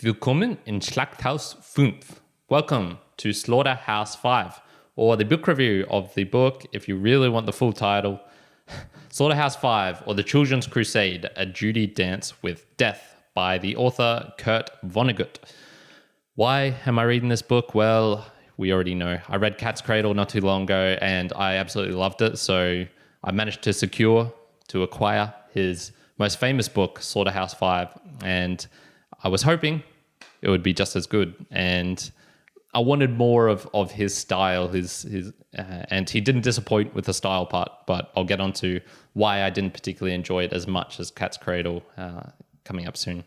Willkommen in Schlachthof-Fünf. Welcome to Slaughterhouse-Five, or the book review of the book, if you really want the full title, Slaughterhouse-Five, or The Children's Crusade, A Judy Dance with Death, by the author Kurt Vonnegut. Why am I reading this book? Well, we already know. I read Cat's Cradle not too long ago, and I absolutely loved it, so I managed to acquire his most famous book, Slaughterhouse-Five, and I was hoping it would be just as good, and I wanted more of his style, and he didn't disappoint with the style part, but I'll get onto why I didn't particularly enjoy it as much as Cat's Cradle coming up soon.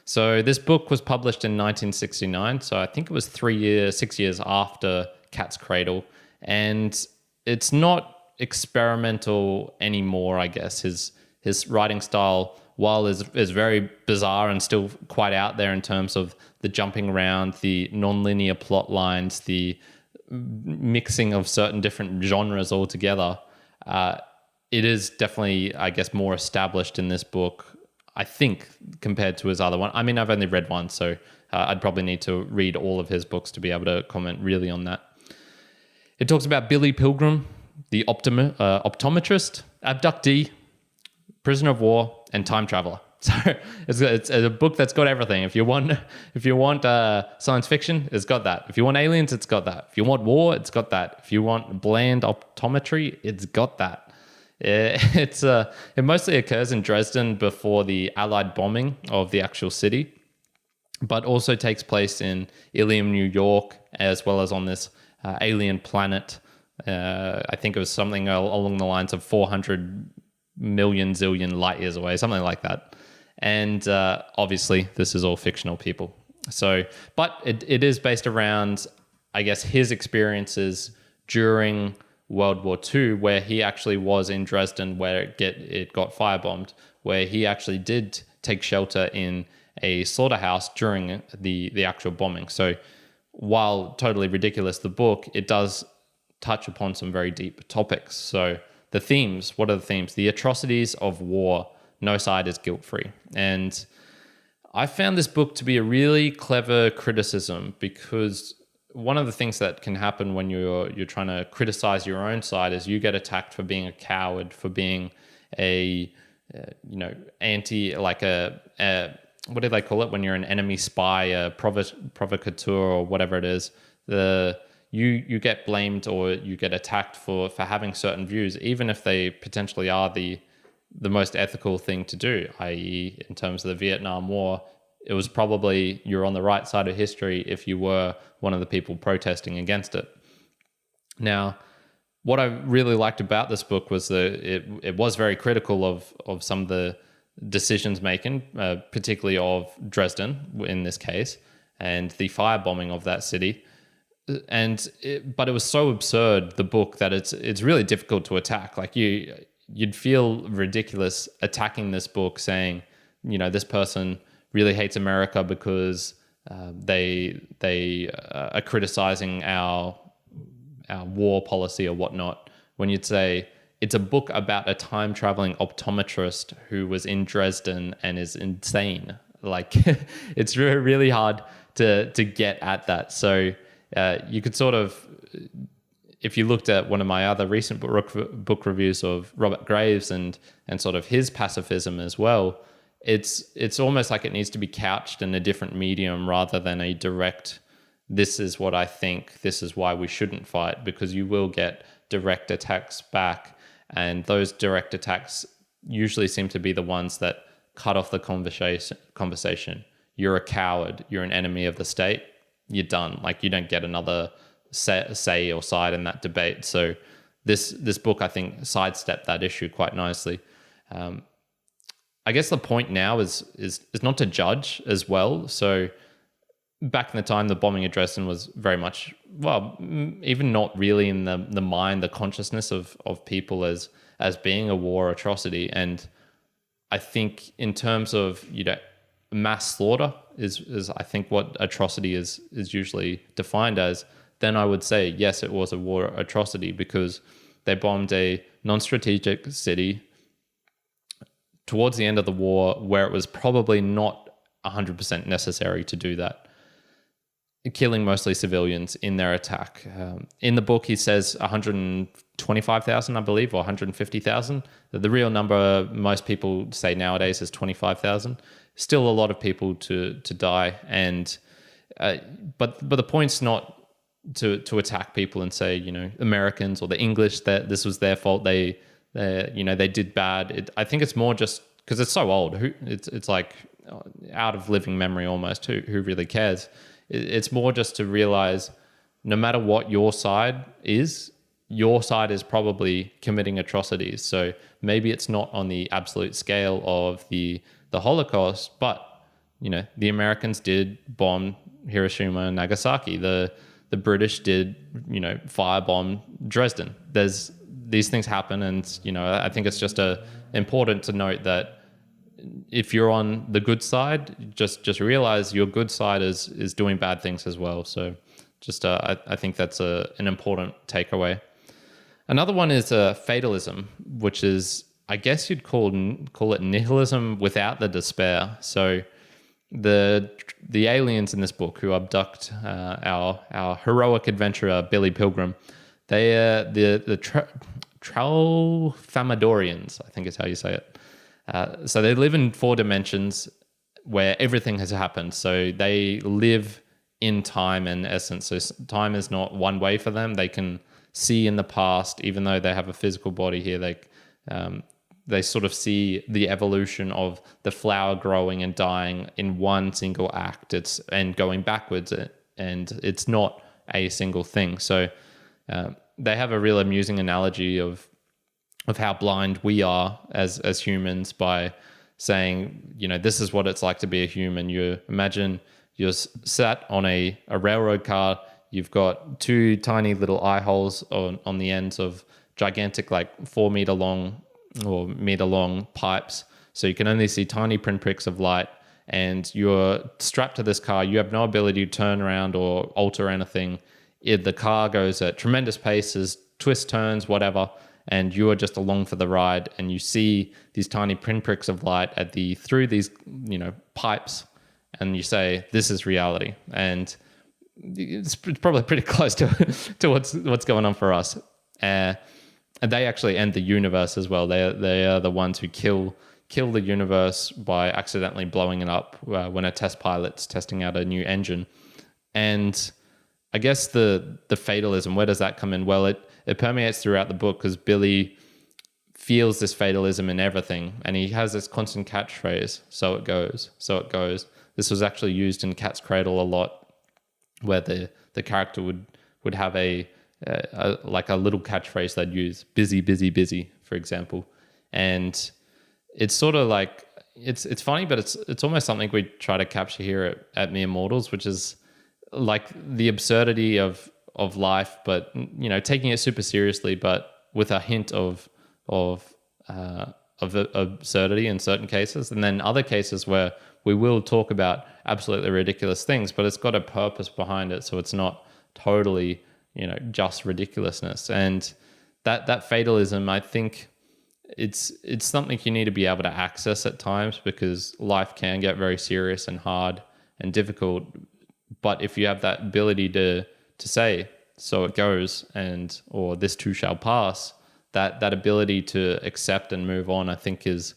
So this book was published in 1969, so I think it was 6 years after Cat's Cradle, and it's not experimental anymore, I guess. His writing style, while is very bizarre and still quite out there in terms of the jumping around, the non-linear plot lines, the mixing of certain different genres all together, it is definitely, I guess, more established in this book, I think, compared to his other one. I mean, I've only read one, so I'd probably need to read all of his books to be able to comment really on that. It talks about Billy Pilgrim, the optometrist, abductee, prisoner of war, and time traveler. So it's a book that's got everything. If you want science fiction, it's got that. If you want aliens, it's got that. If you want war, it's got that. If you want bland optometry, it's got that. It mostly occurs in Dresden before the Allied bombing of the actual city, but also takes place in Ilium, New York, as well as on this alien planet. I think it was something along the lines of 400 million zillion light years away, something like that. And obviously, this is all fictional people. So, but it is based around, I guess, his experiences during World War II, where he actually was in Dresden, where it got firebombed, where he actually did take shelter in a slaughterhouse during the actual bombing. So, while totally ridiculous, the book, it does touch upon some very deep topics. So, the themes, what are the themes? The atrocities of war. No side is guilt-free. And I found this book to be a really clever criticism, because one of the things that can happen when you're trying to criticize your own side is you get attacked for being a coward, for being what do they call it when you're an enemy spy, a provocateur, or whatever it is. You get blamed or you get attacked for having certain views, even if they potentially are the most ethical thing to do, i.e. in terms of the Vietnam War, it was probably you're on the right side of history if you were one of the people protesting against it. Now, what I really liked about this book was that it was very critical of some of the decisions making, particularly of Dresden in this case, and the firebombing of that city. But it was so absurd, the book, that it's really difficult to attack. Like you'd feel ridiculous attacking this book, saying, this person really hates America because they are criticizing our war policy or whatnot. When you'd say it's a book about a time traveling optometrist who was in Dresden and is insane. Like it's really hard to get at that. So you could sort of, if you looked at one of my other recent book reviews of Robert Graves and sort of his pacifism as well, it's almost like it needs to be couched in a different medium rather than a direct, this is what I think, this is why we shouldn't fight, because you will get direct attacks back, and those direct attacks usually seem to be the ones that cut off the conversation. You're a coward, you're an enemy of the state, you're done. Like you don't get another say or side in that debate. So this book, I think, sidestepped that issue quite nicely. I guess the point now is not to judge as well. So back in the time, the bombing of Dresden was very much, well, even not really in the mind, the consciousness of people as being a war atrocity. And I think in terms of, mass slaughter is I think what atrocity is usually defined as, then I would say, yes, it was a war atrocity because they bombed a non-strategic city towards the end of the war where it was probably not 100% necessary to do that. Killing mostly civilians in their attack. In the book, he says 125,000, I believe, or 150,000. The real number most people say nowadays is 25,000. Still a lot of people to die, and but the point's not to attack people and say, you know, Americans or the English, that this was their fault. They did bad. I think it's more just because it's so old. It's like out of living memory almost. Who really cares? It's more just to realize no matter what your side is probably committing atrocities. So maybe it's not on the absolute scale of the Holocaust, but, you know, the Americans did bomb Hiroshima and Nagasaki. The British did, you know, firebomb Dresden. These things happen, and, you know, I think it's just important to note that if you're on the good side, just realize your good side is doing bad things as well. So just I think that's an important takeaway. Another one is fatalism, which is, I guess you'd call it nihilism without the despair. So the aliens in this book who abduct our heroic adventurer Billy Pilgrim, they the Tralfamadorians, I think is how you say it. So they live in 4 dimensions where everything has happened. So they live in time and essence. So time is not one way for them. They can see in the past, even though they have a physical body here. They sort of see the evolution of the flower growing and dying in one single act. And going backwards, and it's not a single thing. So they have a real amusing analogy of how blind we are as humans by saying, you know, this is what it's like to be a human. You imagine you're sat on a railroad car. You've got 2 tiny little eye holes on the ends of gigantic, like 4 meter long or meter long pipes. So you can only see tiny pinpricks of light, and you're strapped to this car. You have no ability to turn around or alter anything. The car goes at tremendous paces, twists, turns, whatever, and you are just along for the ride, and you see these tiny pinpricks of light through these, you know, pipes, and you say, this is reality. And it's probably pretty close to what's going on for us. And they actually end the universe as well. They are the ones who kill the universe by accidentally blowing it up when a test pilot's testing out a new engine. And I guess the fatalism, where does that come in? Well, it permeates throughout the book because Billy feels this fatalism in everything, and he has this constant catchphrase, so it goes, so it goes. This was actually used in Cat's Cradle a lot, where the character would have a little catchphrase they'd use, busy, busy, busy, for example. And it's sort of like, it's funny, but it's almost something we try to capture here at Mere Mortals, which is like the absurdity of life, but, you know, taking it super seriously, but with a hint of absurdity in certain cases, and then other cases where we will talk about absolutely ridiculous things, but it's got a purpose behind it, so it's not totally, you know, just ridiculousness. And that fatalism, I think it's something you need to be able to access at times, because life can get very serious and hard and difficult. But if you have that ability to say, so it goes, or this too shall pass, that ability to accept and move on, I think is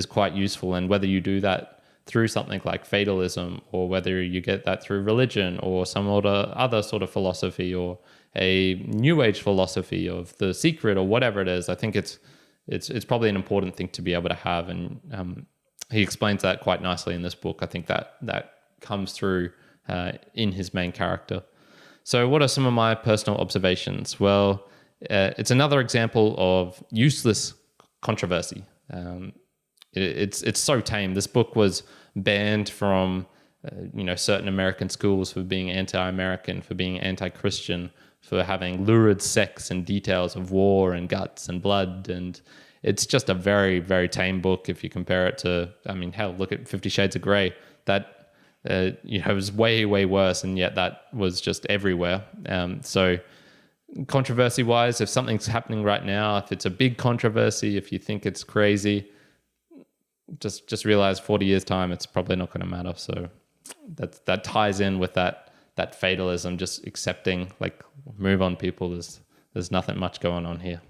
quite useful. And whether you do that through something like fatalism, or whether you get that through religion or some other sort of philosophy, or a new age philosophy of the secret, or whatever it is, I think it's probably an important thing to be able to have. And he explains that quite nicely in this book. I think that comes through in his main character. So what are some of my personal observations? Well, it's another example of useless controversy. It's so tame. This book was banned from certain American schools for being anti-American, for being anti-Christian, for having lurid sex and details of war and guts and blood. And it's just a very, very tame book if you compare it to, hell, look at 50 Shades of Grey. That it was way, way worse, and yet that was just everywhere. So controversy-wise, if something's happening right now, if it's a big controversy, if you think it's crazy, just realized 40 years time, it's probably not going to matter. So that ties in with that fatalism, just accepting, like, move on, people. There's nothing much going on here.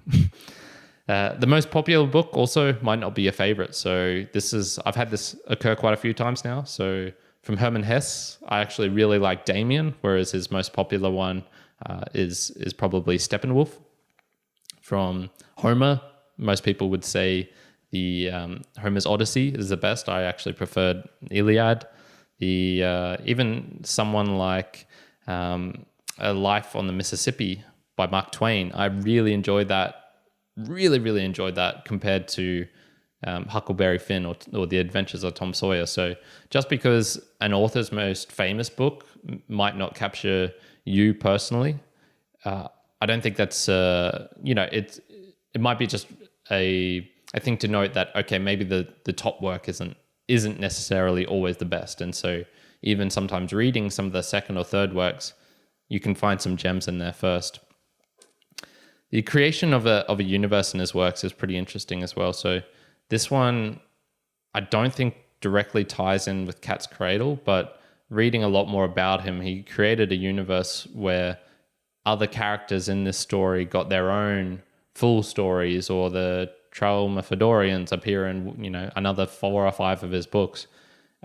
The most popular book also might not be a favorite. So I've had this occur quite a few times now. So from Hermann Hesse, I actually really like Damien, whereas his most popular one is probably Steppenwolf. From Homer, most people would say the Homer's Odyssey is the best. I actually preferred Iliad. Even someone like A Life on the Mississippi by Mark Twain, I really enjoyed that. Really, really enjoyed that compared to Huckleberry Finn or The Adventures of Tom Sawyer. So just because an author's most famous book might not capture you personally, I don't think that's it might be just a thing to note that, okay, maybe the top work isn't necessarily always the best. And so even sometimes reading some of the second or third works, you can find some gems in there first. The creation of a universe in his works is pretty interesting as well. So this one, I don't think directly ties in with Cat's Cradle, but reading a lot more about him, he created a universe where other characters in this story got their own full stories, or the Traumaphedorians appear in another 4 or 5 of his books.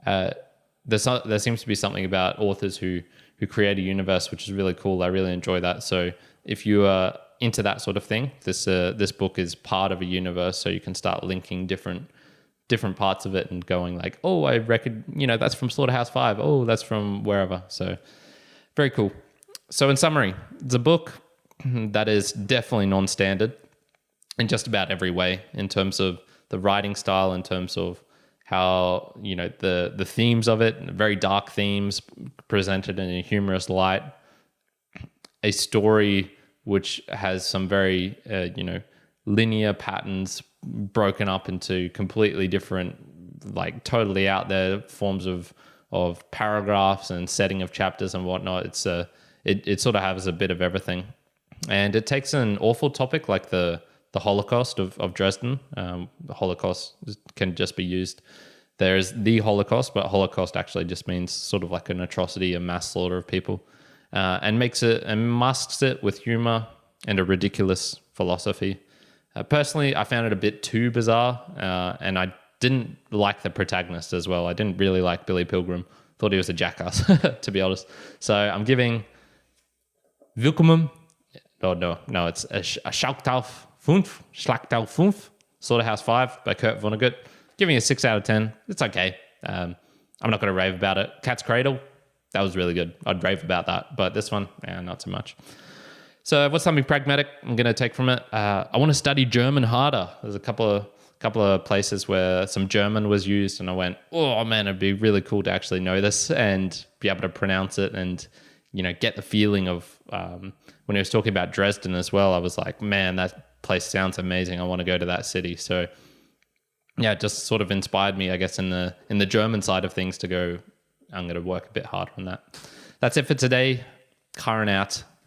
There seems to be something about authors who create a universe which is really cool. I really enjoy that. So if you are into that sort of thing, this book is part of a universe, so you can start linking different parts of it and going like, oh, I reckon that's from Slaughterhouse-Five. Oh, that's from wherever. So very cool. So in summary, it's a book that is definitely non-standard in just about every way, in terms of the writing style, in terms of how the themes of it, very dark themes presented in a humorous light, a story which has some very linear patterns broken up into completely different, like totally out there forms of paragraphs and setting of chapters and whatnot. It sort of has a bit of everything, and it takes an awful topic like the Holocaust of Dresden. The Holocaust can just be used. There's the Holocaust, but Holocaust actually just means sort of like an atrocity, a mass slaughter of people, and masks it with humor and a ridiculous philosophy. Personally, I found it a bit too bizarre, and I didn't like the protagonist as well. I didn't really like Billy Pilgrim. Thought he was a jackass, to be honest. So I'm giving Willkommen. No, it's a Schlachthof-Fünf, Slaughterhouse-Five by Kurt Vonnegut. Giving it a 6 out of 10. It's okay. I'm not going to rave about it. Cat's Cradle, that was really good. I'd rave about that. But this one, not so much. So what's something pragmatic I'm going to take from it? I want to study German harder. There's a couple of places where some German was used, and I went, oh man, it'd be really cool to actually know this and be able to pronounce it and get the feeling of when he was talking about Dresden as well. I was like, man, that place sounds amazing. I want to go to that city. So yeah, it just sort of inspired me, I guess, in the German side of things to go, I'm going to work a bit harder on that. That's it for today. Karen out.